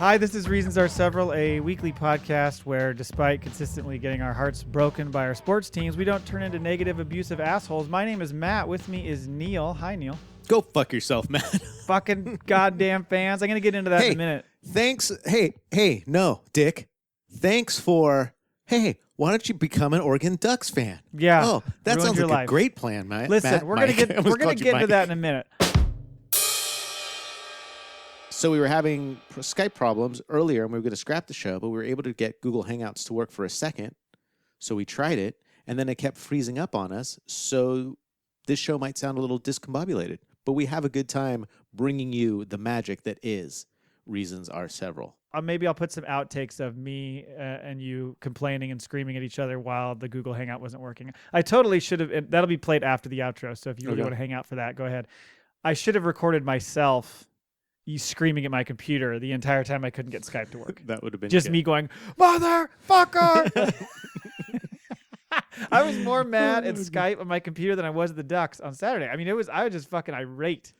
Hi, this is Reasons Are Several, a weekly podcast where, despite consistently getting our hearts broken by our sports teams, we don't turn into negative, abusive assholes. My name is Matt. With me is Neil. Hi, Neil. Go fuck yourself, Matt. Fucking goddamn fans. I'm going to get into that in a minute. Thanks. No, Dick. Thanks for, why don't you become an Oregon Ducks fan? Yeah. Oh, that ruined sounds your like life. a great plan, Matt. Listen, we're going to get into that in a minute. So we were having Skype problems earlier, and we were going to scrap the show, but we were able to get Google Hangouts to work for a second. So we tried it, and then it kept freezing up on us. So this show might sound a little discombobulated, but we have a good time bringing you the magic that is Reasons Are Several. Maybe I'll put some outtakes of me and you complaining and screaming at each other while the Google Hangout wasn't working. I totally should have. That'll be played after the outro. So if you really want to hang out for that, go ahead. I should have recorded myself screaming at my computer the entire time I couldn't get Skype to work. That would have been just good. Me going, motherfucker. I was more mad at Skype on my computer than I was at the Ducks on Saturday. I mean, I was just fucking irate.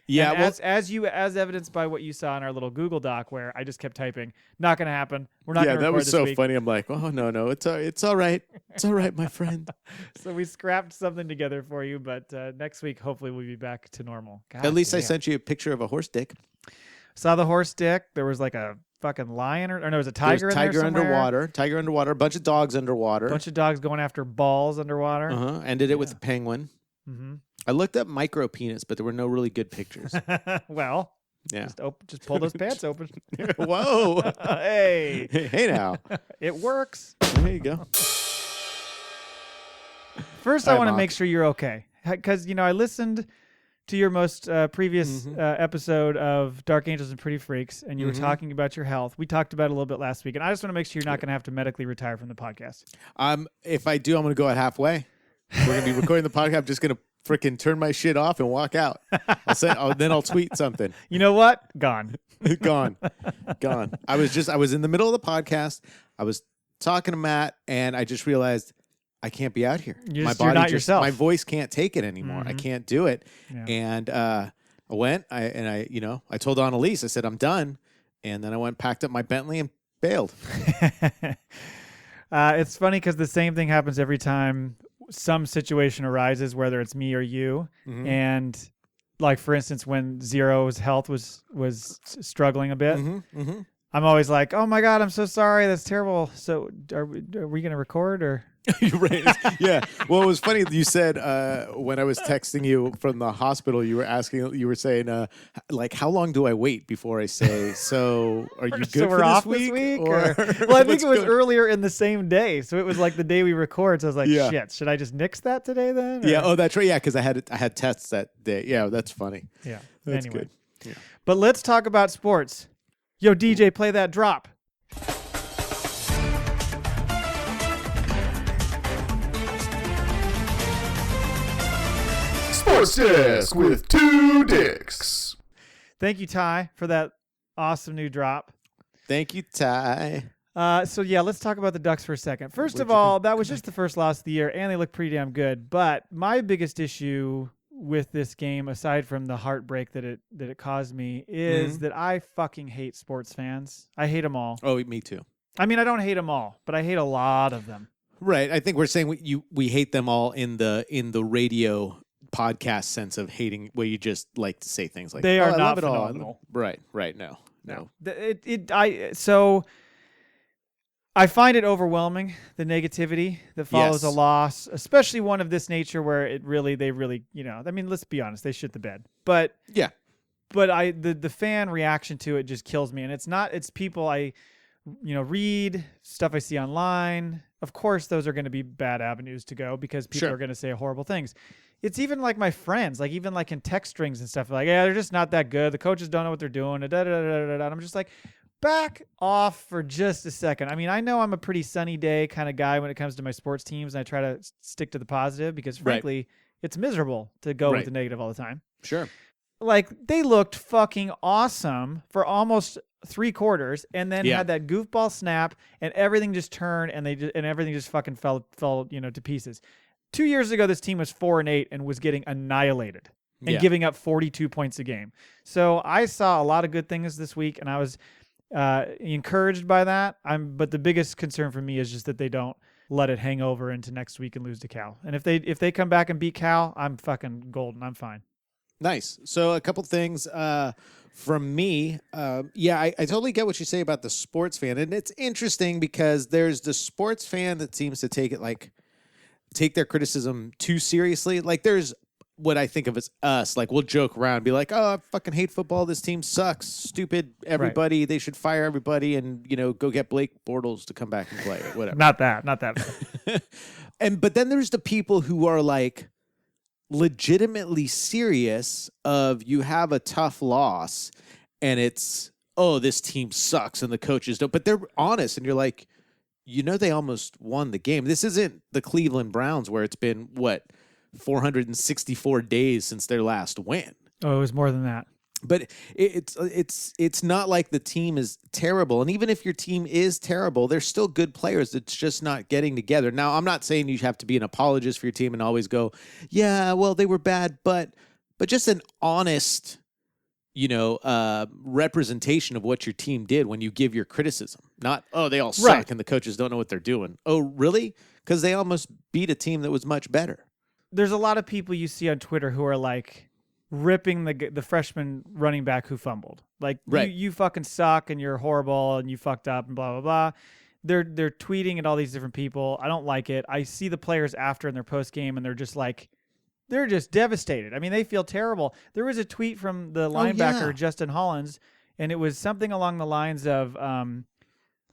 Yeah, and as evidenced by what you saw in our little Google Doc, where I just kept typing, not going to happen. We're not going to record this week. Yeah, that was so funny. I'm like, oh no, it's all right. It's all right, my friend. So we scrapped something together for you, but next week hopefully we'll be back to normal. God at least damn. I sent you a picture of a horse dick. Saw the horse dick. There was like a fucking lion or no, there was a tiger. Tiger underwater. Tiger underwater. A bunch of dogs underwater. A bunch of dogs going after balls underwater. Ended it with a penguin. Mm-hmm. I looked up micro penis, but there were no really good pictures. Well, yeah, just pull those pants open. Whoa, hey now, it works. There you go. First, I want to make sure you're okay, because I listened to your most previous episode of Dark Angels and Pretty Freaks, and you were talking about your health. We talked about it a little bit last week, and I just want to make sure you're not going to have to medically retire from the podcast. If I do, I'm going to go at halfway. We're going to be recording the podcast. I'm just going to freaking turn my shit off and walk out. Then I'll tweet something. You know what? Gone. Gone. I was in the middle of the podcast. I was talking to Matt, and I just realized I can't be out here. You're not yourself. My voice can't take it anymore. I can't do it. Yeah. And I went. I told Annalise. I said I'm done. And then I went, packed up my Bentley, and bailed. It's funny because the same thing happens every time some situation arises, whether it's me or you. And like, for instance, when Zero's health was struggling a bit, I'm always like, oh my God, I'm so sorry. That's terrible. So are we going to record or? Right. Yeah. Well, it was funny. You said when I was texting you from the hospital, you were saying, like, how long do I wait before I say, so are you good so we're for off this week? Or well, I think it was earlier in the same day. So it was like the day we record. So I was like, shit, should I just nix that today then? Or? Yeah. Oh, that's right. Yeah. Because I had tests that day. Yeah. That's funny. Yeah. That's anyway. good. Yeah. But let's talk about sports. Yo, DJ, play that drop. Sports Desk with two dicks. Thank you, Ty, for that awesome new drop. Thank you, Ty. So let's talk about the Ducks for a second. First of all, that was just the first loss of the year, and they look pretty damn good. But my biggest issue with this game, aside from the heartbreak that it caused me, is that I fucking hate sports fans. I hate them all. Oh, me too. I mean, I don't hate them all, but I hate a lot of them. Right. I think we're saying we hate them all in the radio podcast sense of hating, where you just like to say things like they are I not love it phenomenal. all. Right. No. I find it overwhelming, the negativity that follows a loss, especially one of this nature where they really, I mean, let's be honest, they shit the bed. But yeah. But the fan reaction to it just kills me. And it's people I read, stuff I see online. Of course, those are going to be bad avenues to go because people are going to say horrible things. It's even like my friends, like even like in text strings and stuff, like, yeah, they're just not that good. The coaches don't know what they're doing. And I'm just like, back off for just a second. I mean, I know I'm a pretty sunny day kind of guy when it comes to my sports teams, and I try to stick to the positive because, frankly, it's miserable to go with the negative all the time. Sure. Like, they looked fucking awesome for almost 3 quarters, and then had that goofball snap, and everything just turned, and everything just fucking fell to pieces. 2 years ago, this team was 4-8 and was getting annihilated and giving up 42 points a game. So I saw a lot of good things this week, and I was encouraged by that. But the biggest concern for me is just that they don't let it hang over into next week and lose to Cal. And if they come back and beat Cal, I'm fucking golden. I'm fine. Nice. So a couple things from me. I totally get what you say about the sports fan. And it's interesting because there's the sports fan that seems to take their criticism too seriously. Like there's what I think of as us. Like we'll joke around, be like, "Oh, I fucking hate football. This team sucks. Stupid. Everybody. Right. They should fire everybody and go get Blake Bortles to come back and play or whatever." Not that. But then there's the people who are like legitimately serious of you have a tough loss and it's, oh, this team sucks and the coaches don't. But they're honest and you're like, they almost won the game. This isn't the Cleveland Browns where it's been, 464 days since their last win. Oh, it was more than that. But it's not like the team is terrible. And even if your team is terrible, they're still good players. It's just not getting together. Now, I'm not saying you have to be an apologist for your team and always go, yeah, well, they were bad, but just an honest, representation of what your team did when you give your criticism. Not, oh, they all suck right. And the coaches don't know what they're doing. Oh, really? Because they almost beat a team that was much better. There's a lot of people you see on Twitter who are like ripping the freshman running back who fumbled. Like, right. you fucking suck and you're horrible and you fucked up and blah, blah, blah. They're tweeting at all these different people. I don't like it. I see the players after in their post game and they're just like, they're just devastated. I mean, they feel terrible. There was a tweet from the linebacker, Justin Hollins, and it was something along the lines of,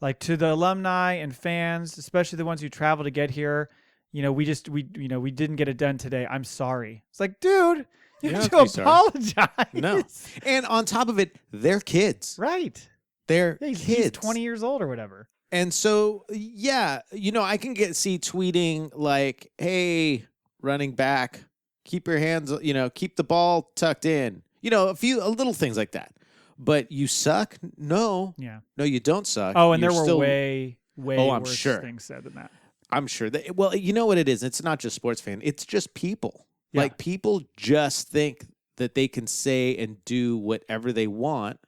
like, to the alumni and fans, especially the ones who travel to get here, we didn't get it done today. I'm sorry. It's like, dude, you have to apologize. No. And on top of it, they're kids. Right. They're kids. He's 20 years old or whatever. And so, I can see tweeting like, hey, running back, keep your hands, keep the ball tucked in. A little things like that. But you suck? No. Yeah. No, you don't suck. Oh, and there were way I'm worse sure. things said than that. I'm sure that, well, you know what it is? It's not just sports fan. It's just people. Yeah. Like people just think that they can say and do whatever they want.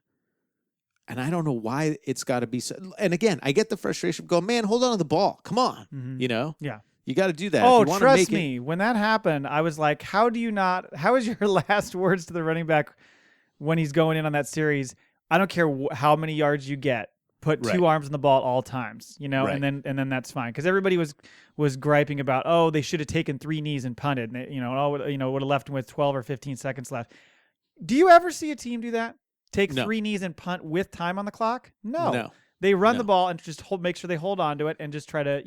And I don't know why it's got to be so. And again, I get the frustration of going, man, hold on to the ball. Come on. Mm-hmm. Yeah. You got to do that. Oh, trust me. When that happened, I was like, how is your last words to the running back when he's going in on that series? I don't care how many yards you get. Put two arms on the ball at all times, right. and then that's fine. Because everybody was griping about, oh, they should have taken 3 knees and punted, and would have left them with 12 or 15 seconds left. Do you ever see a team do that? Take 3 knees and punt with time on the clock? No. They run the ball and just make sure they hold on to it and just try to,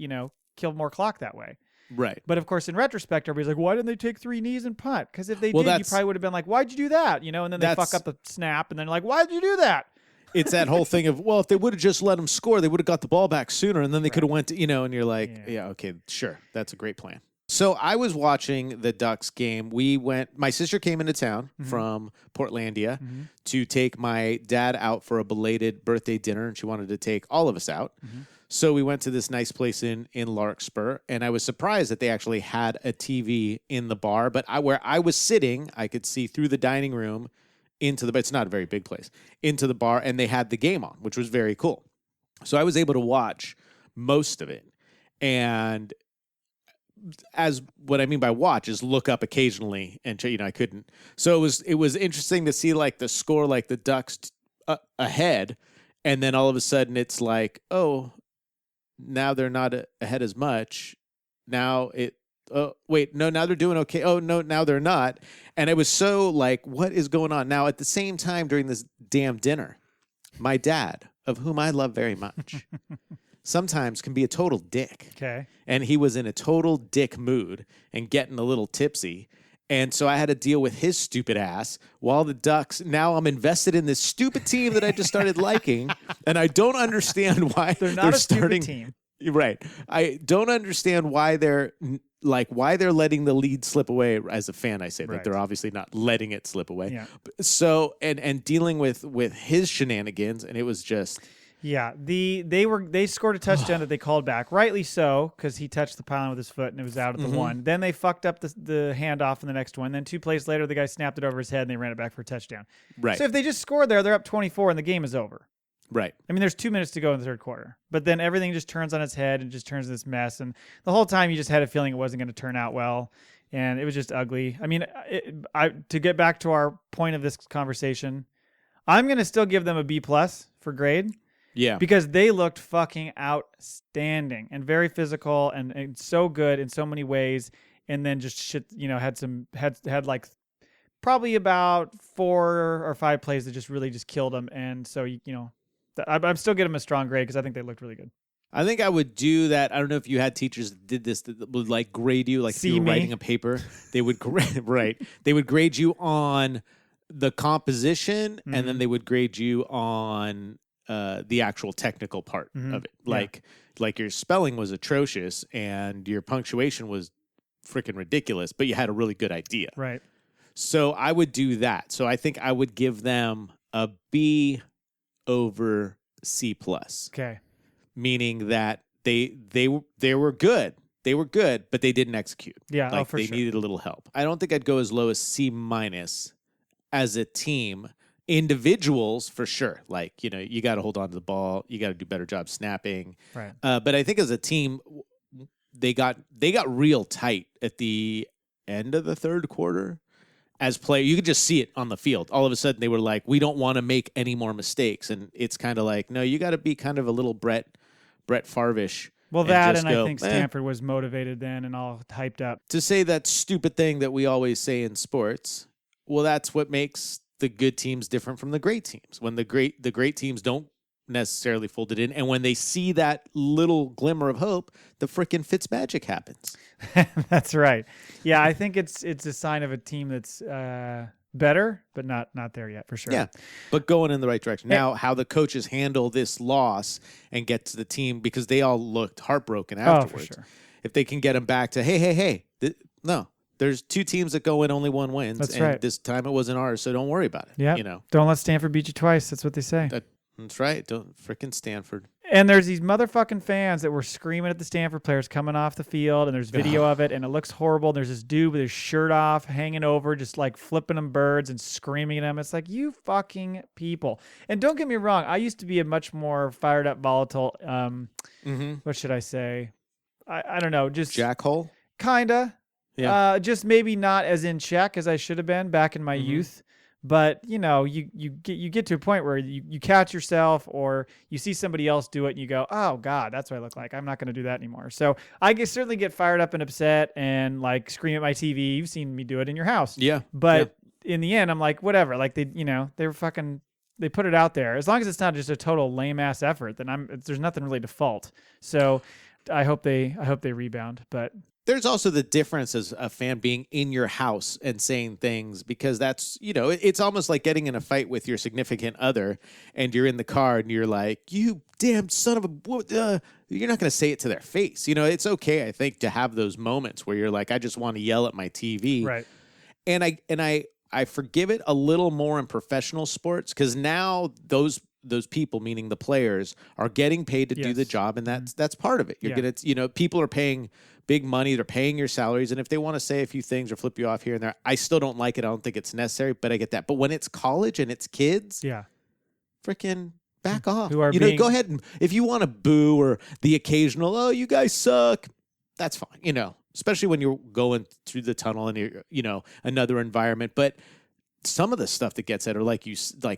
kill more clock that way. Right. But of course, in retrospect, everybody's like, why didn't they take 3 knees and punt? Because if they did, you probably would have been like, why'd you do that? And then they fuck up the snap, and then like, why'd you do that? It's that whole thing of, well, if they would have just let them score, they would have got the ball back sooner, and then they could have went to, and you're like, yeah, okay, sure, that's a great plan. So I was watching the Ducks game. My sister came into town from Portlandia to take my dad out for a belated birthday dinner, and she wanted to take all of us out. So we went to this nice place in Larkspur, and I was surprised that they actually had a TV in the bar, but where I was sitting, I could see through the dining room it's not a very big place, into the bar, and they had the game on, which was very cool. So I was able to watch most of it. And as what I mean by watch is look up occasionally, and I couldn't. So it was interesting to see like the score, like the Ducks ahead, and then all of a sudden it's like, oh, now they're not ahead as much. Now now they're doing okay. Oh, no, now they're not. And it was so like, what is going on? Now, at the same time during this damn dinner, my dad, of whom I love very much, sometimes can be a total dick. Okay. And he was in a total dick mood and getting a little tipsy. And so I had to deal with his stupid ass while the Ducks, now I'm invested in this stupid team that I just started liking. And I don't understand why they're not starting. Stupid team. Right. I don't understand why they're letting the lead slip away. As a fan, I say that they're obviously not letting it slip away. Yeah. So, and dealing with his shenanigans, and it was just... Yeah, they scored a touchdown that they called back, rightly so, because he touched the pylon with his foot and it was out at the one. Then they fucked up the handoff in the next one. Then 2 plays later, the guy snapped it over his head and they ran it back for a touchdown. Right. So if they just scored there, they're up 24 and the game is over. Right. I mean, there's 2 minutes to go in the third quarter, but then everything just turns on its head and just turns into this mess. And the whole time you just had a feeling it wasn't going to turn out well. And it was just ugly. I mean, to get back to our point of this conversation, I'm going to still give them a B+ for grade. Yeah. Because they looked fucking outstanding and very physical and so good in so many ways. And then just shit, had like probably about 4 or 5 plays that just really just killed them. And so, I'm still giving them a strong grade because I think they looked really good. I think I would do that. I don't know if you had teachers that did this that would like grade you, like if you were writing a paper, they would grade They would grade you on the composition, and then they would grade you on the actual technical part of it. Like your spelling was atrocious and your punctuation was freaking ridiculous, but you had a really good idea. Right. So I would do that. So I think I would give them a B over C+. Okay. Meaning that they were good. They were good, but they didn't execute. Yeah, like for they sure. needed a little help. I don't think I'd go as low as C- as a team. Individuals for sure. Like, you got to hold on to the ball. You got to do a better job snapping. Right. But I think as a team, they got real tight at the end of the third quarter. As player, you could just see it on the field. All of a sudden, they were like, "We don't want to make any more mistakes," and it's kind of like, no, you got to be kind of a little Brett Favre-ish. Well, and that just and go, I think Stanford was motivated then and all hyped up. To say that stupid thing that we always say in sports. Well, that's what makes the good teams different from the great teams. When the great teams don't necessarily fold it in, and when they see that little glimmer of hope, the frickin' Fitzmagic happens. That's right. Yeah, I think it's a sign of a team that's better, but not there yet for sure. Yeah, but going in the right direction. Now, how the coaches handle this loss and get to the team, because they all looked heartbroken afterwards. Oh, for sure. If they can get them back to, hey, no. There's 2 teams that go in, only one wins. That's and right. This time it wasn't ours, so don't worry about it. Yeah. Don't let Stanford beat you twice. That's what they say. That's right. Don't frickin' Stanford. And there's these motherfucking fans that were screaming at the Stanford players coming off the field, and there's video of it, and it looks horrible. And there's this dude with his shirt off, hanging over, just like flipping them birds and screaming at them. It's like, you fucking people. And don't get me wrong, I used to be a much more fired up, volatile, what should I say? I don't know, just Jackhole? kinda. Yeah. Just maybe not as in check as I should have been back in my youth. But, you get to a point where you catch yourself, or you see somebody else do it and you go, oh, God, that's what I look like. I'm not going to do that anymore. So I certainly get fired up and upset and like scream at my TV. You've seen me do it in your house. Yeah. But in the end, I'm like, whatever. Like they were fucking, they put it out there. As long as it's not just a total lame ass effort, then there's nothing really to fault. So I hope they rebound. But there's also the difference as a fan being in your house and saying things, because that's, it's almost like getting in a fight with your significant other and you're in the car and you're like, you damn son of a, you're not going to say it to their face. It's okay, I think, to have those moments where you're like, I just want to yell at my TV. right. And I forgive it a little more in professional sports, because now those people, meaning the players, are getting paid to do the job, and that's part of it. You're gonna, people are paying big money, they're paying your salaries, and if they want to say a few things or flip you off here and there, I still don't like it. I don't think it's necessary, but I get that. But when it's college and it's kids, freaking back off. Who are go ahead and if you want to boo or the occasional, oh, you guys suck, that's fine. Especially when you're going through the tunnel and you're, another environment, but some of the stuff that gets at are like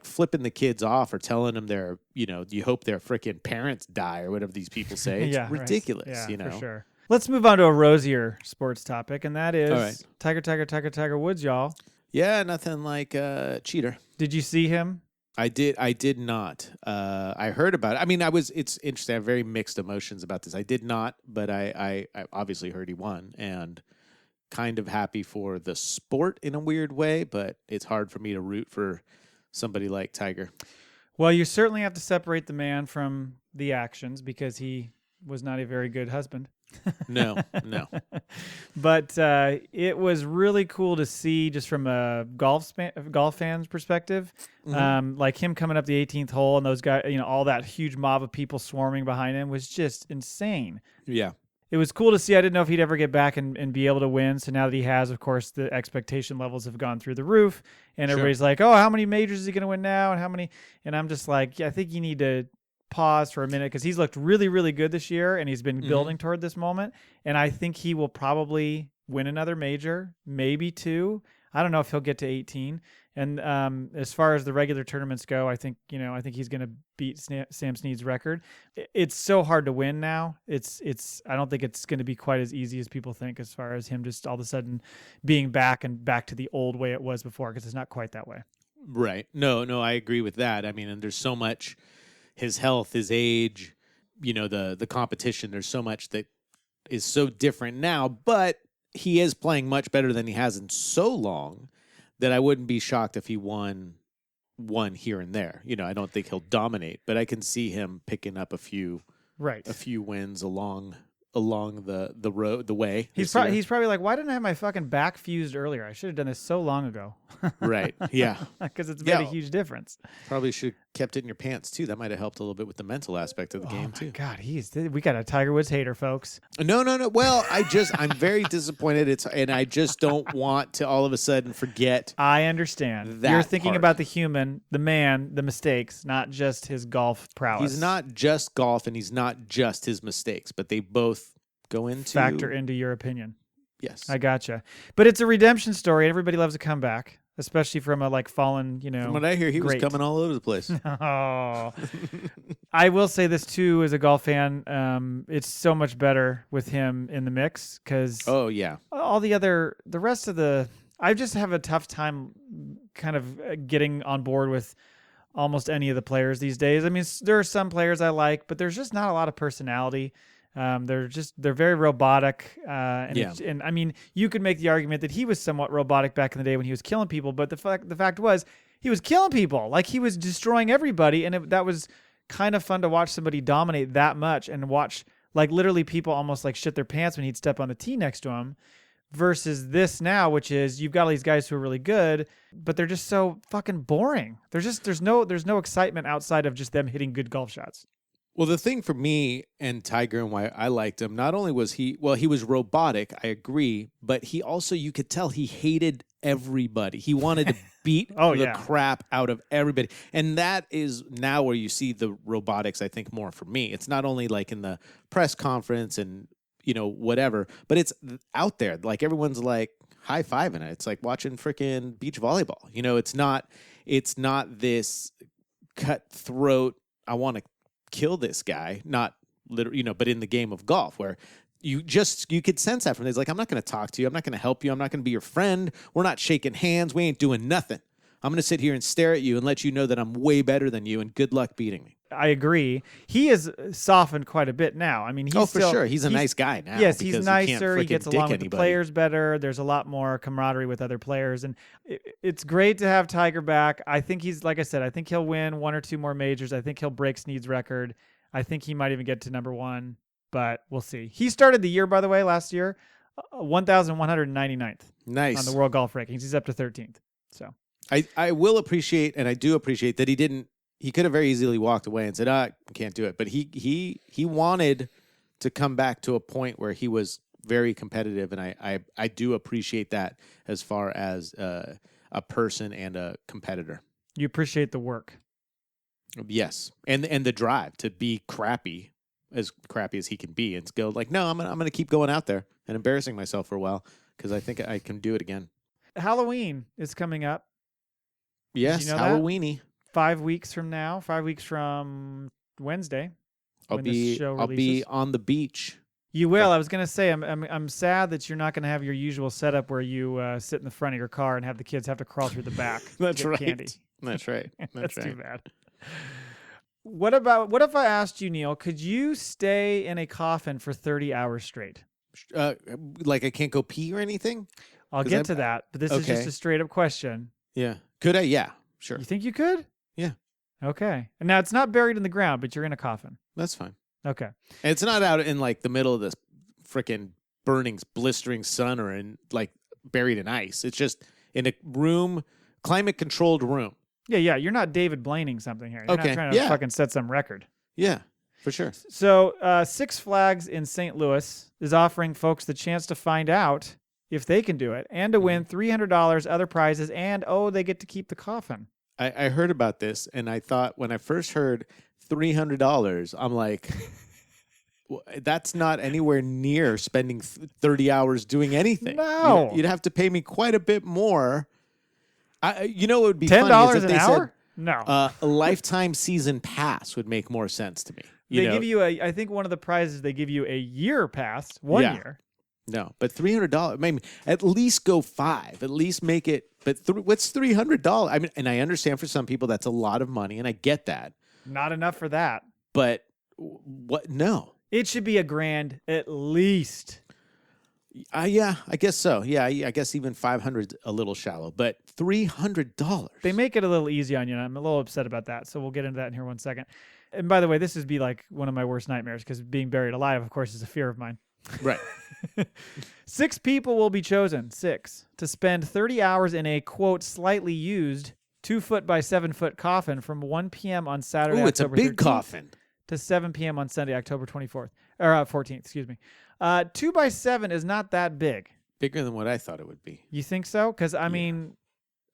flipping the kids off or telling them they're, you hope their freaking parents die or whatever these people say. It's ridiculous, for sure. Let's move on to a rosier sports topic, and that is right. Tiger Woods, y'all. Yeah, nothing like cheater. Did you see him? I did not. I heard about it. I mean, it's interesting. I have very mixed emotions about this. I did not, but I obviously heard he won, and kind of happy for the sport in a weird way, but it's hard for me to root for somebody like Tiger. Well, you certainly have to separate the man from the actions, because he was not a very good husband. No. But it was really cool to see, just from a golf fan's perspective, like him coming up the 18th hole, and those guys, all that huge mob of people swarming behind him was just insane. Yeah. it was cool to see. I didn't know if he'd ever get back and be able to win. So now that he has, of course, the expectation levels have gone through the roof, and Sure. everybody's like, "Oh, how many majors is he going to win now? And how many?" And I'm just like, yeah, I think you need to pause for a minute because he's looked really, really good this year, and he's been building toward this moment. And I think he will probably win another major, maybe 2. I don't know if he'll get to 18. And as far as the regular tournaments go, I think he's going to beat Sam Snead's record. It's so hard to win now. I don't think it's going to be quite as easy as people think as far as him just all of a sudden being back to the old way it was before, because it's not quite that way. Right. No, I agree with that. I mean, and there's so much, his health, his age, the competition, there's so much that is so different now, but he is playing much better than he has in so long that I wouldn't be shocked if he won one here and there. I don't think he'll dominate, but I can see him picking up a few wins along the road, the way. He's probably like, why didn't I have my fucking back fused earlier? I should have done this so long ago. Right. Yeah. Because it's made a huge difference. Probably should have kept it in your pants too. That might have helped a little bit with the mental aspect of the game too. God, we got a Tiger Woods hater, folks. No. Well, I'm very disappointed. And I just don't want to all of a sudden forget. I understand. That You're thinking part. about the human, the man, the mistakes, not just his golf prowess. He's not just golf, and he's not just his mistakes, but they both go into factor into your opinion. Yes, I gotcha. But it's a redemption story. Everybody loves a comeback, especially from a fallen. From what I hear, he was coming all over the place. Oh, I will say this too, as a golf fan, it's so much better with him in the mix because oh yeah, the rest of I just have a tough time kind of getting on board with almost any of the players these days. I mean, there are some players I like, but there's just not a lot of personality. They're very robotic. And I mean, you could make the argument that he was somewhat robotic back in the day when he was killing people, but the fact was he was killing people. Like, he was destroying everybody. And that was kind of fun to watch somebody dominate that much and watch, like, literally people almost like shit their pants when he'd step on the tee next to him, versus this now, which is you've got all these guys who are really good, but they're just so fucking boring. There's no excitement outside of just them hitting good golf shots. Well, the thing for me and Tiger and why I liked him, not only was he was robotic, I agree, but he also, you could tell he hated everybody. He wanted to beat crap out of everybody. And that is now where you see the robotics, I think, more for me. It's not only like in the press conference and, whatever, but it's out there. Like, everyone's like high-fiving it. It's like watching freaking beach volleyball. It's not this cutthroat, I want to kill this guy, not literally, but in the game of golf where you could sense that from this. Like, I'm not going to talk to you. I'm not going to help you. I'm not going to be your friend. We're not shaking hands. We ain't doing nothing. I'm going to sit here and stare at you and let you know that I'm way better than you, and good luck beating me. I agree. He has softened quite a bit now. I mean, he's for sure. He's a nice guy now. Yes, he's nicer. He gets along with anybody. the players better. There's a lot more camaraderie with other players, and it's great to have Tiger back. I think like I said, I think he'll win 1 or 2 more majors. I think he'll break Snead's record. I think he might even get to number 1, but we'll see. He started the year, by the way, last year, 1,199th. Nice. On the world golf rankings. He's up to 13th. So I will appreciate, and I do appreciate that he could have very easily walked away and said, I can't do it. But he wanted to come back to a point where he was very competitive, and I do appreciate that as far as a person and a competitor. You appreciate the work. Yes, and the drive to be crappy as he can be, and go like, no, I'm gonna keep going out there and embarrassing myself for a while because I think I can do it again. Halloween is coming up. Yes, Halloweeny. 5 weeks from now, 5 weeks from Wednesday. I'll be on the beach. You will. I was gonna say I'm sad that you're not gonna have your usual setup where you sit in the front of your car and have the kids have to crawl through the back. That's right. Candy. That's right. That's right. too bad. What if I asked you, Neil, could you stay in a coffin for 30 hours straight? Like I can't go pee or anything? I'll get to that, but this is just a straight up question. Yeah. Could I? Yeah, sure. You think you could? Yeah. Okay. And now it's not buried in the ground, but you're in a coffin. That's fine. Okay. And it's not out in like the middle of this freaking burning, blistering sun or in like buried in ice. It's just in a room, climate controlled room. Yeah. You're not David Blaining something here. You're not trying to fucking set some record. Yeah. For sure. So Six Flags in St. Louis is offering folks the chance to find out if they can do it and to win $300, other prizes, and, they get to keep the coffin. I heard about this, and I thought when I first heard $300, I'm like, that's not anywhere near spending 30 hours doing anything. No. You'd have to pay me quite a bit more. It would be $10 funny is if an they hour? said No. a lifetime season pass would make more sense to me. They give you I think one of the prizes, they give you a year pass, 1 year. No, but $300, maybe at least go 5, at least make it. But what's $300? I mean, and I understand for some people that's a lot of money, and I get that. Not enough for that. But what? No. It should be $1,000 at least. Yeah, I guess so. Yeah, I guess even 500 a little shallow, but $300. They make it a little easy on you, and I'm a little upset about that. So we'll get into that in here 1 second. And by the way, this would be like one of my worst nightmares because being buried alive, of course, is a fear of mine. Right. 6 people will be chosen, 6, to spend 30 hours in a, quote, slightly used 2-foot by 7-foot coffin from 1 p.m. on Saturday, Oh, it's a October big 13th coffin. to 7 p.m. on Sunday, October 14th, excuse me. 2 by 7 is not that big. Bigger than what I thought it would be. You think so? Because I mean,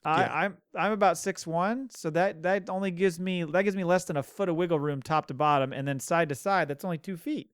I'm about 6'1", so that only gives me less than a foot of wiggle room top to bottom, and then side to side, that's only 2 feet.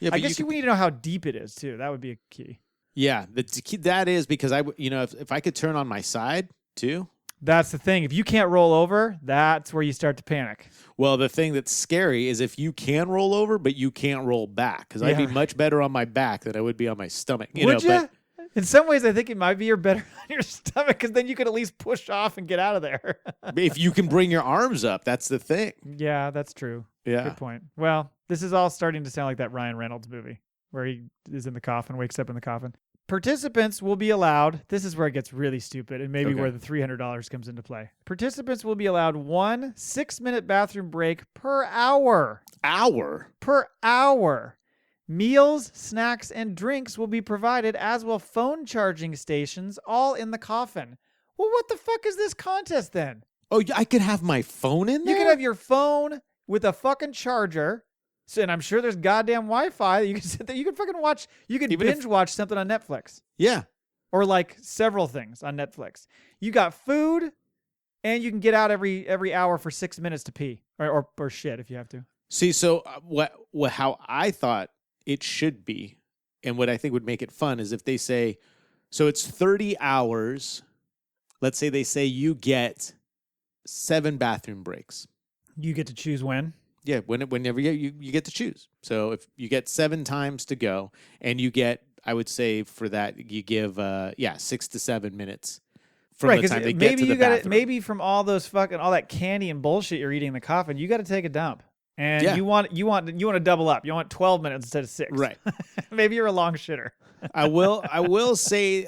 Yeah, I guess we need to know how deep it is too. That would be a key. Yeah, that is because if I could turn on my side too. That's the thing. If you can't roll over, that's where you start to panic. Well, the thing that's scary is if you can roll over, but you can't roll back. Because I'd be much better on my back than I would be on my stomach. Would you? In some ways, I think it might be better on your stomach because then you could at least push off and get out of there. If you can bring your arms up, that's the thing. Yeah, that's true. Yeah. Good point. Well, this is all starting to sound like that Ryan Reynolds movie where he is in the coffin, wakes up in the coffin. Participants will be allowed, this is where it gets really stupid and maybe where the $300 comes into play. Participants will be allowed 1 6-minute bathroom break per hour. Per hour. Meals, snacks, and drinks will be provided, as will phone charging stations, all in the coffin. Well, what the fuck is this contest then? Oh, I could have my phone in there? You could have your phone with a fucking charger. So, and I'm sure there's goddamn Wi-Fi. You can sit there. You can fucking watch. You can binge watch something on Netflix. Yeah. Or like several things on Netflix. You got food, and you can get out every hour for 6 minutes to pee or shit if you have to. See, so how I thought it should be, and what I think would make it fun is if they say, so it's 30 hours. Let's say they say you get 7 bathroom breaks. You get to choose when. Yeah, whenever you get to choose. So if you get 7 times to go, and you get, I would say for that you give 6 to 7 minutes from the time they get to the bathroom. Maybe from all that candy and bullshit you're eating in the coffin, you got to take a dump, and you want to double up. You want 12 minutes instead of 6. Right. Maybe you're a long shitter. I will say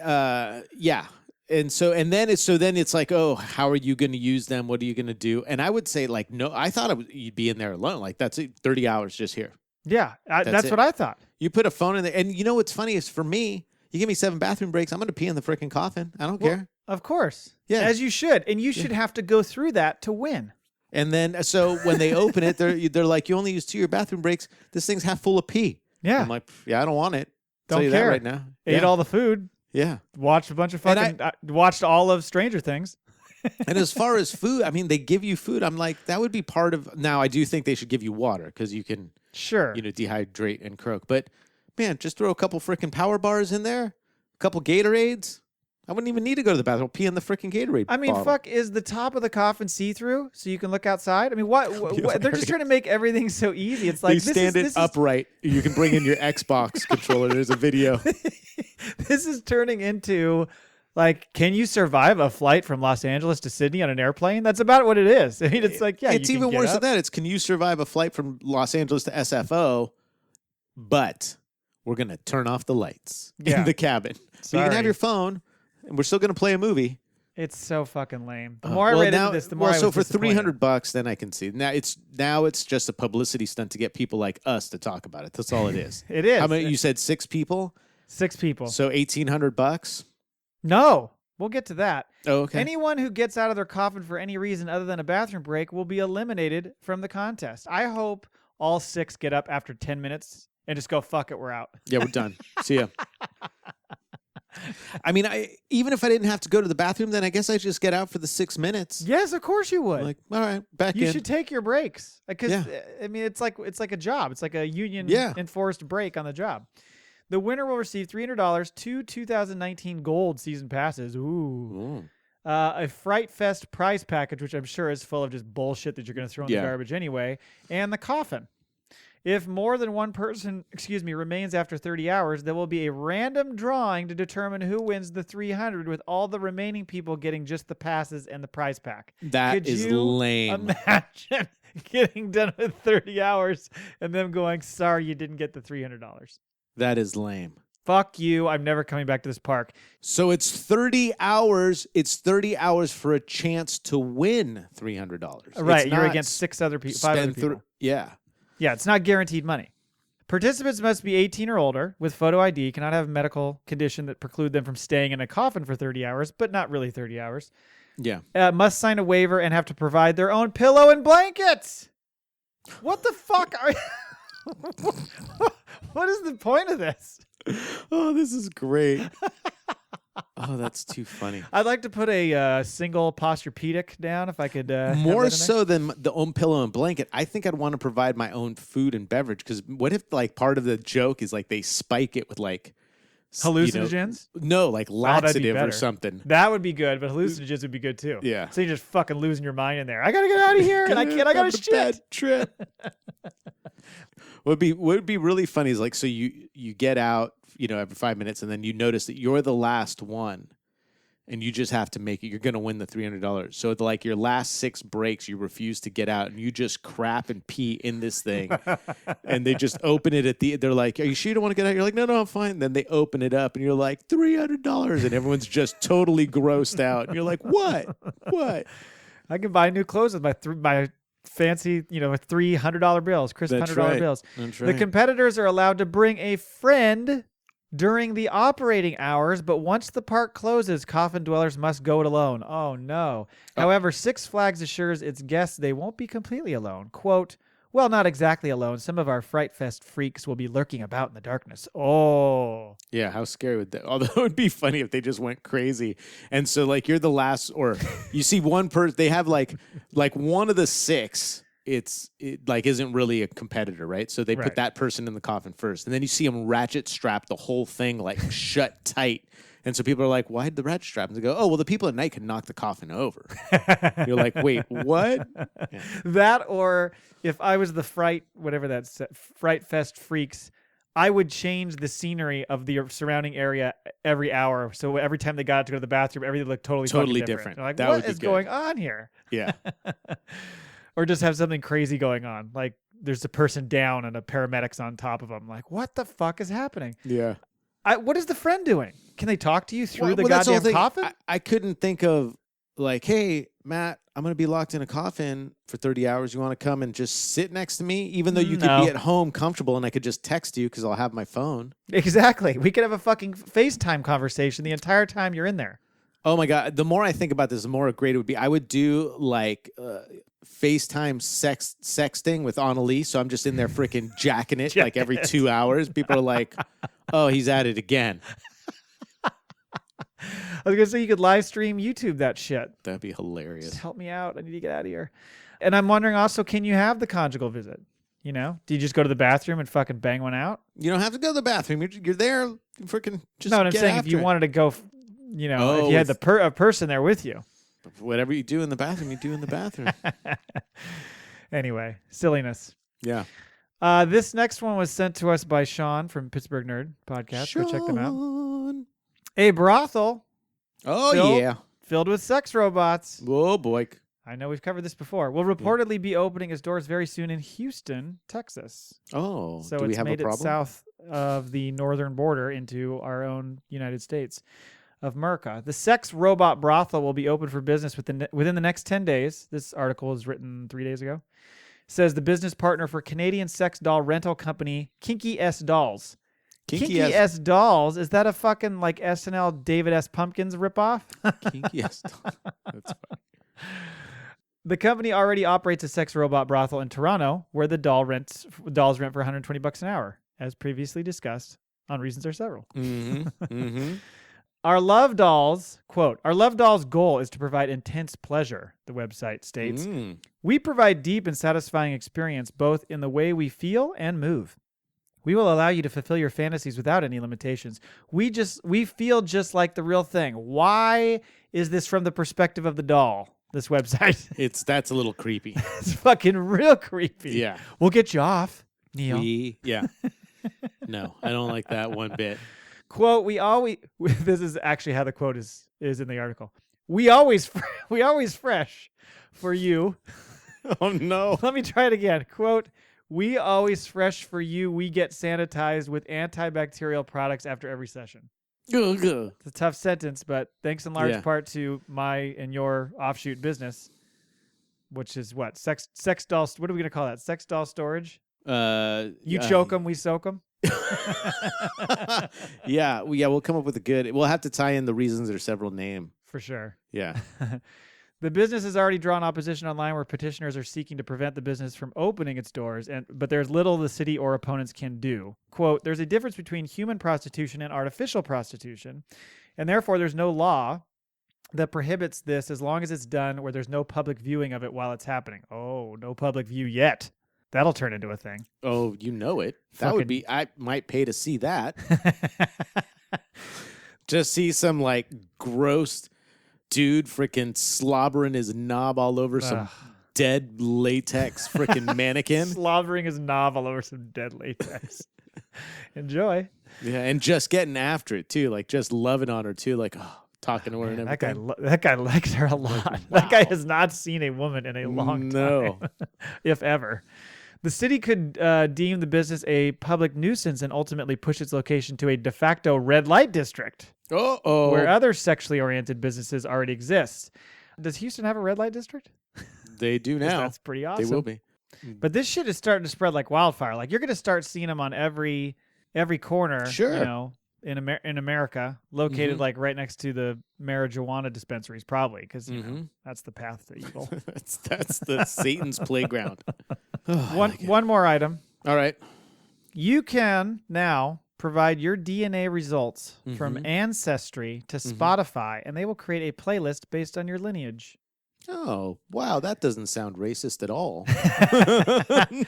yeah. And then it's like, oh, how are you going to use them? What are you going to do? And I would say, like, no, I thought you'd be in there alone. Like, that's it, 30 hours just here. Yeah, that's what I thought. You put a phone in there. And you know what's funny is for me, you give me 7 bathroom breaks, I'm going to pee in the freaking coffin. I don't care. Of course. Yeah. As you should. And you should have to go through that to win. And then, so when they open it, they're like, you only use 2 of your bathroom breaks. This thing's half full of pee. Yeah. I'm like, yeah, I don't want it. Don't tell you care. that right now. Ate all the food. Yeah. Watched a bunch of fucking, watched all of Stranger Things. And as far as food, I mean, they give you food. I'm like, that would be part of, now I do think they should give you water because you can, dehydrate and croak. But man, just throw a couple freaking power bars in there, a couple Gatorades. I wouldn't even need to go to the bathroom. I'll pee in the freaking Gatorade I mean, bottle. is the top of the coffin see-through so you can look outside? I mean, what they're just trying to make everything so easy. It's like, they stand it upright. You can bring in your Xbox controller. There's a video. This is turning into, like, can you survive a flight from Los Angeles to Sydney on an airplane? That's about what it is. I mean, it's like, yeah, it's even worse than that. It's, can you survive a flight from Los Angeles to SFO, but we're going to turn off the lights in the cabin. So you can have your phone, and we're still going to play a movie. It's so fucking lame. The more I read into this, the more I was so for disappointed. $300, then I can see. Now it's just a publicity stunt to get people like us to talk about it. That's all it is. It is. How many? You said 6 people. 6 people. So $1,800. No, we'll get to that. Oh, okay. Anyone who gets out of their coffin for any reason other than a bathroom break will be eliminated from the contest. I hope all 6 get up after 10 minutes and just go, fuck it, we're out. Yeah, we're done. See ya. I mean, even if I didn't have to go to the bathroom, then I guess I just get out for the 6 minutes. Yes, of course you would. Like, all right, back You in. should take your breaks because Yeah. I mean it's like a job. It's like a union Yeah. enforced break on the job. The winner will receive $300, 2 2019 gold season passes. Ooh. Ooh. A Fright Fest prize package, which I'm sure is full of just bullshit that you're going to throw in Yeah. the garbage anyway, and the coffin. If more than one person, remains after 30 hours, there will be a random drawing to determine who wins the 300, with all the remaining people getting just the passes and the prize pack. That Could is you lame. Imagine getting done with 30 hours and them going, sorry, you didn't get the $300. That is lame. Fuck you. I'm never coming back to this park. So it's 30 hours. It's 30 hours for a chance to win $300. Right. It's You're not against 5 other people. Yeah. Yeah, it's not guaranteed money. Participants must be 18 or older with photo ID, cannot have a medical condition that preclude them from staying in a coffin for 30 hours, but not really 30 hours. Yeah. Must sign a waiver and have to provide their own pillow and blankets. What the fuck are What is the point of this? Oh, this is great. Oh, that's too funny. I'd like to put a single Posturepedic down if I could. have More that in there. so than the own pillow and blanket, I think I'd want to provide my own food and beverage. Because what if like part of the joke is like they spike it with like Hallucinogens? No, like that'd be laxative or better. something. That would be good, but hallucinogens would be good too. Yeah. So you're just fucking losing your mind in there. I gotta get out of here, and I can't. I gotta shit. Bad trip. What would be really funny is like, so you get out, every 5 minutes, and then you notice that you're the last one, and you just have to make it. You're gonna win the $300. So like your last 6 breaks, you refuse to get out, and you just crap and pee in this thing, and they just open it at the. They're like, "Are you sure you don't want to get out?" You're like, "No, I'm fine." Then they open it up, and you're like, $300, and everyone's just totally grossed out, and you're like, "What? What?" I can buy new clothes with my fancy, $300 bills, crisp That's $100 right. bills. That's The right. competitors are allowed to bring a friend during the operating hours, but once the park closes, coffin dwellers must go it alone. Oh, no. However, Six Flags assures its guests they won't be completely alone. Quote, well, not exactly alone. Some of our Fright Fest freaks will be lurking about in the darkness. Oh. Yeah, how scary would that? Although it would be funny if they just went crazy, and so like you're the last, or you see one person. They have like one of the 6. It isn't really a competitor, right? So they Right. put that person in the coffin first, and then you see them ratchet strap the whole thing like shut tight. And so people are like, "Why did the ratchet strap?" And they go, "Oh, well, the people at night can knock the coffin over." You're like, "Wait, what?" Yeah. That, or if I was the Fright Fest freaks, I would change the scenery of the surrounding area every hour. So every time they got to go to the bathroom, everything looked totally Totally fucking different. They're like, That what would be is good. going on here? Yeah. Or just have something crazy going on. Like there's a person down and a paramedic's on top of them. Like, what the fuck is happening? Yeah. What is the friend doing? Can they talk to you through the that's the whole goddamn thing. coffin? I couldn't think of like, "Hey, Matt, I'm going to be locked in a coffin for 30 hours. You want to come and just sit next to me?" Even though you could No. be at home comfortable and I could just text you because I'll have my phone. Exactly. We could have a fucking FaceTime conversation the entire time you're in there. Oh my God. The more I think about this, the more great it would be. I would do like FaceTime sexting with Annalise. So I'm just in there freaking jacking it like every 2 hours. People are like, "Oh, he's at it again." I was going to say you could live stream YouTube that shit. That'd be hilarious. Just help me out. I need to get out of here. And I'm wondering also, can you have the conjugal visit? Do you just go to the bathroom and fucking bang one out? You don't have to go to the bathroom. You're there. Freaking just No, what I'm get saying, if after you it. wanted to go, if you had a person there with you. Whatever you do in the bathroom, you do in the bathroom. Anyway, silliness. Yeah. This next one was sent to us by Sean from Pittsburgh Nerd Podcast. Go check them out. Sean. A brothel Oh, Phil? yeah. filled with sex robots. Oh, boy. I know we've covered this before. Will reportedly be opening its doors very soon in Houston, Texas. Oh, So do we it's have a made it problem? south of the northern border into our own United States of America. The sex robot brothel will be open for business within the next 10 days. This article was written 3 days ago. Says the business partner for Canadian sex doll rental company Kinky S Dolls. Kinky S Dolls? Is that a fucking like SNL David S. Pumpkins ripoff? Kinky S. That's funny. The company already operates a sex robot brothel in Toronto where the dolls rent for $120 an hour, as previously discussed on Reasons Are Several. Our Love Dolls, quote, our Love Dolls' goal is to provide intense pleasure, the website states. We provide deep and satisfying experience both in the way we feel and move. We will allow you to fulfill your fantasies without any limitations. We feel just like the real thing. Why is this from the perspective of the doll, this website? That's a little creepy. It's fucking real creepy. Yeah. We'll get you off, Neil. Yeah. No, I don't like that one bit. Quote, this is actually how the quote is in the article. We always fresh for you. Oh, no. Let me try it again. Quote, we always fresh for you. We get sanitized with antibacterial products after every session. It's a tough sentence, but thanks in large part to my and your offshoot business, which is what? Sex doll. What are we going to call that? Sex doll storage? You choke them, we soak them. Yeah, we'll come up with we'll have to tie in the Reasons Are Several name. For sure. Yeah. The business has already drawn opposition online where petitioners are seeking to prevent the business from opening its doors, but there's little the city or opponents can do. Quote, there's a difference between human prostitution and artificial prostitution, and therefore there's no law that prohibits this as long as it's done where there's no public viewing of it while it's happening. Oh, no public view yet. That'll turn into a thing. Oh, you know it. That would be, I might pay to see that. Just see some like gross dude freaking slobbering his knob all over some dead latex freaking mannequin. Slobbering his knob all over some dead latex. Enjoy. Yeah, and just getting after it too, like just loving on her too, like talking to her and everything. That guy likes her a lot. Wow. That guy has not seen a woman in a long time, if ever. The city could deem the business a public nuisance and ultimately push its location to a de facto red light district. Where other sexually oriented businesses already exist. Does Houston have a red light district? They do now. That's pretty awesome. They will be. But this shit is starting to spread like wildfire. Like you're going to start seeing them on every corner. Sure. You know, in America, located like right next to the marijuana dispensaries, probably because you know that's the path to evil. that's the Satan's playground. One more item. All right. You can now provide your DNA results from Ancestry to Spotify, and they will create a playlist based on your lineage. Oh, wow. That doesn't sound racist at all.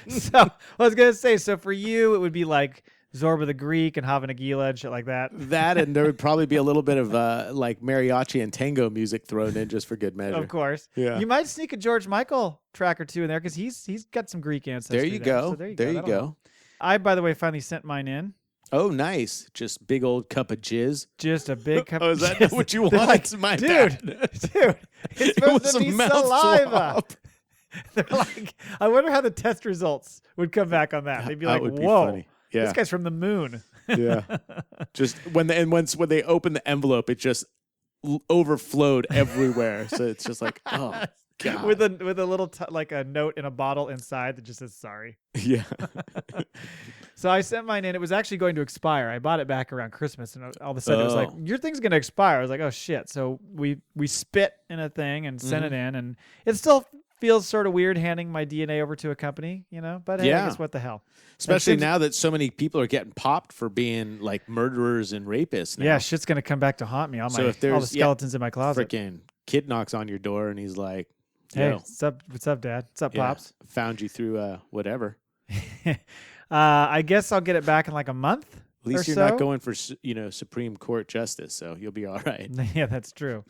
So I was going to say, so for you, it would be like Zorba the Greek and Hava Nagila and shit like that. That, and there would probably be a little bit of like mariachi and tango music thrown in just for good measure. Of course. Yeah. You might sneak a George Michael track or two in there because he's got some Greek ancestry. There you go. So there you go. I, by the way, finally sent mine in. Oh, nice. Just big old cup of jizz. Just a big cup of jizz. Is that what you want? Like, my dude, it's supposed to be saliva. They're like, I wonder how the test results would come back on that. They'd be like, whoa, yeah. This guy's from the moon. Yeah. Just when they open the envelope, it just overflowed everywhere. So it's just like, oh, God. With a little like a note in a bottle inside that just says sorry. Yeah. So I sent mine in. It was actually going to expire. I bought it back around Christmas, and all of a sudden it was like, your thing's going to expire. I was like, oh shit. So we spit in a thing and sent it in, and it still feels sort of weird handing my DNA over to a company, you know. But hey, I guess what the hell. Especially now that so many people are getting popped for being like murderers and rapists now. Yeah, shit's going to come back to haunt me. All the skeletons in my closet. Freaking kid knocks on your door and he's like, hey, what's up, Dad? What's up, Pops? Found you through whatever. I guess I'll get it back in like a month. At least you're not going for Supreme Court justice, so you'll be all right. Yeah, that's true.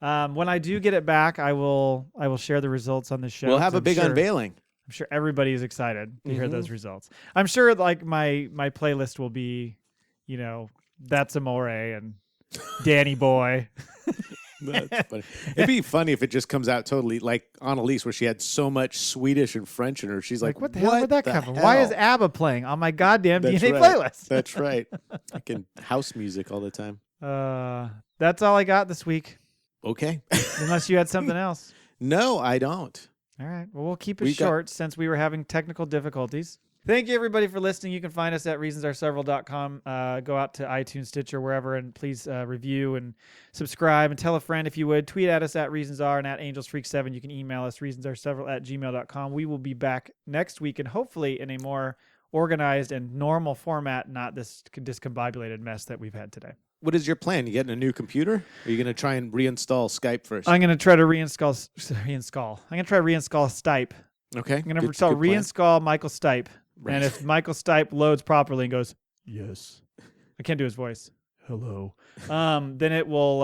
When I do get it back, I will share the results on the show. We'll have a big unveiling. I'm sure everybody is excited to hear those results. I'm sure like my playlist will be, That's Amore and Danny Boy. That's funny. It'd be funny if it just comes out totally like Annalise, where she had so much Swedish and French in her. She's like, what the hell would that come from? Why is ABBA playing on my goddamn DNA playlist? That's right. Fucking house music all the time. That's all I got this week. Okay. Unless you had something else. No, I don't. All right. Well, we'll keep it short since we were having technical difficulties. Thank you, everybody, for listening. You can find us at reasonsareseveral.com. Go out to iTunes, Stitcher, wherever, and please review and subscribe and tell a friend if you would. Tweet at us at reasonsare and at angelsfreak7. You can email us reasonsareseveral@gmail.com. We will be back next week and hopefully in a more organized and normal format, not this discombobulated mess that we've had today. What is your plan? You getting a new computer? Or are you going to try and reinstall Skype first? I'm going to try to reinstall. I'm going to try to reinstall Stipe. Okay. I'm going to reinstall Michael Stipe. Right. And if Michael Stipe loads properly and goes, yes, I can't do his voice. Hello. Then it will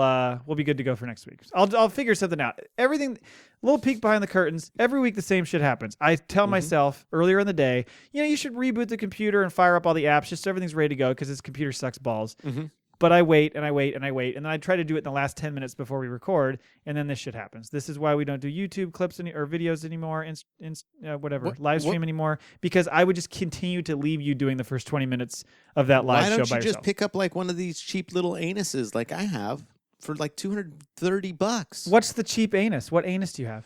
we'll be good to go for next week. I'll figure something out. Everything, little peek behind the curtains. Every week the same shit happens. I tell myself earlier in the day, you should reboot the computer and fire up all the apps just so everything's ready to go because this computer sucks balls. Mm-hmm. But I wait and I wait and I wait. And then I try to do it in the last 10 minutes before we record. And then this shit happens. This is why we don't do YouTube clips or videos anymore, live stream anymore. Because I would just continue to leave you doing the first 20 minutes of that live show by yourself. Why don't you just pick up like one of these cheap little anuses like I have for like $230? What's the cheap anus? What anus do you have?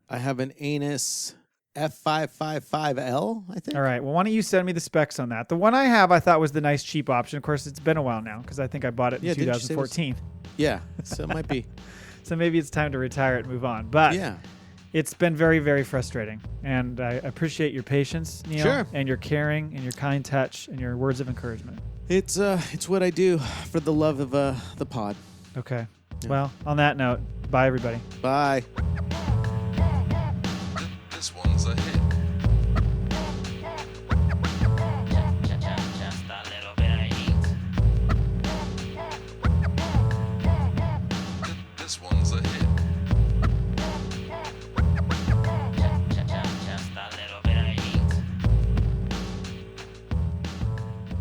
I have an Anus F555L, I think. All right. Well, why don't you send me the specs on that? The one I have, I thought was the nice cheap option. Of course, it's been a while now because I think I bought it in 2014. Yeah, so it might be. So maybe it's time to retire it and move on. But yeah, it's been very, very frustrating. And I appreciate your patience, Neil, sure, and your caring and your kind touch and your words of encouragement. It's what I do for the love of the pod. Okay. Yeah. Well, on that note, bye, everybody. Bye. This one's a hit. Just a little bit of heat. This one's a hit. Just a little bit of heat.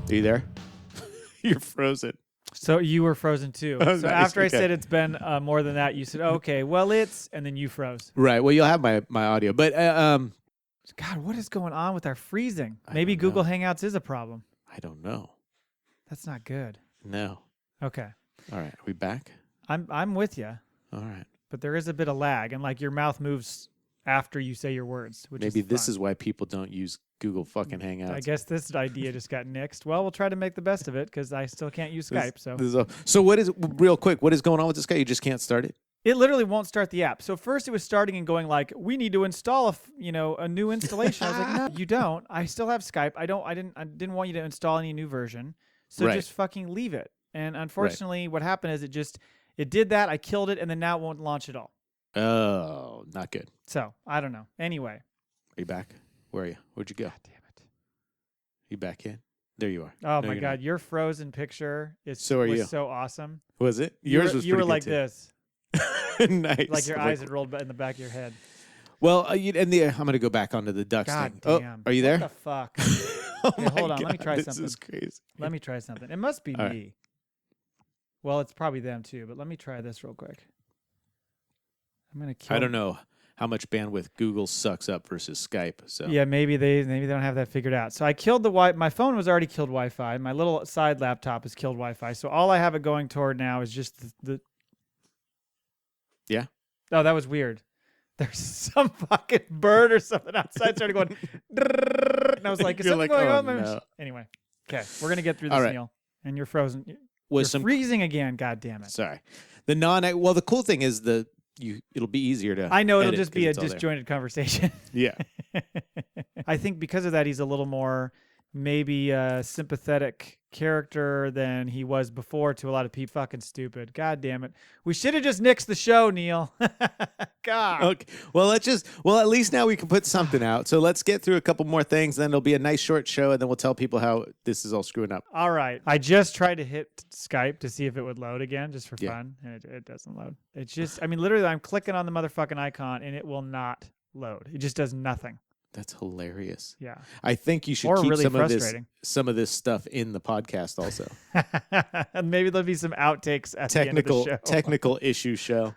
Are you there? You're frozen. So you were frozen too. Oh, so nice. after I said it's been more than that, you said, okay, well, and then you froze. Right. Well, you'll have my audio. But, God, what is going on with our freezing? Maybe Google Hangouts is a problem. I don't know. That's not good. No. Okay. All right. Are we back? I'm with you. All right. But there is a bit of lag, and like your mouth moves after you say your words, which Maybe is this fun. is why people don't use Google fucking Hangouts. I guess this idea just got nixed. Well, we'll try to make the best of it because I still can't use Skype. So what is, real quick, what is going on with this guy? You just can't start it? It literally won't start the app. So first it was starting and going like, we need to install a new installation. I was like, no, you don't. I still have Skype. I didn't want you to install any new version. So just fucking leave it. And unfortunately, what happened is it did that. I killed it, and then now it won't launch at all. Oh, not good. So I don't know. Anyway, are you back? Where are you? Where'd you go? God damn it! You back in? There you are. Oh no, my God, not. your frozen picture was you. so awesome. Was it? Yours was. You were like too. this. Nice. Like your eyes had rolled in the back of your head. Well, I'm going to go back onto the ducks God thing. damn. Oh, are you there? What the fuck? Oh Hey, my hold on. God, Let me try something. This is crazy. Let me try something. It must be All me. right. Well, it's probably them too, but let me try this real quick. I'm going to kill I don't know how much bandwidth Google sucks up versus Skype. So Yeah, maybe they don't have that figured out. So I killed my phone was already killed Wi-Fi. My little side laptop is killed Wi-Fi. So all I have it going toward now is just the Yeah. Oh, that was weird. There's some fucking bird or something outside started going and I was like, is You're something like, going oh, on? no. Anyway. Okay, we're going to get through this, All right. Neil. And you're frozen. Was You're some freezing again, god damn it. Sorry. The cool thing is it'll be easier to I know it'll edit just be 'cause a it's all there. disjointed conversation. Yeah. I think because of that, he's a little more maybe a sympathetic character than he was before to a lot of people. Fucking stupid. God damn it. We should have just nixed the show, Neil. God. Okay. Well, at least now we can put something out. So let's get through a couple more things. Then it'll be a nice short show, and then we'll tell people how this is all screwing up. All right. I just tried to hit Skype to see if it would load again, just for fun, and it doesn't load. It's just, literally, I'm clicking on the motherfucking icon, and it will not load. It just does nothing. That's hilarious. Yeah. I think you should Or keep really some of this stuff in the podcast also. And maybe there'll be some outtakes at the end of the show. Technical issue show.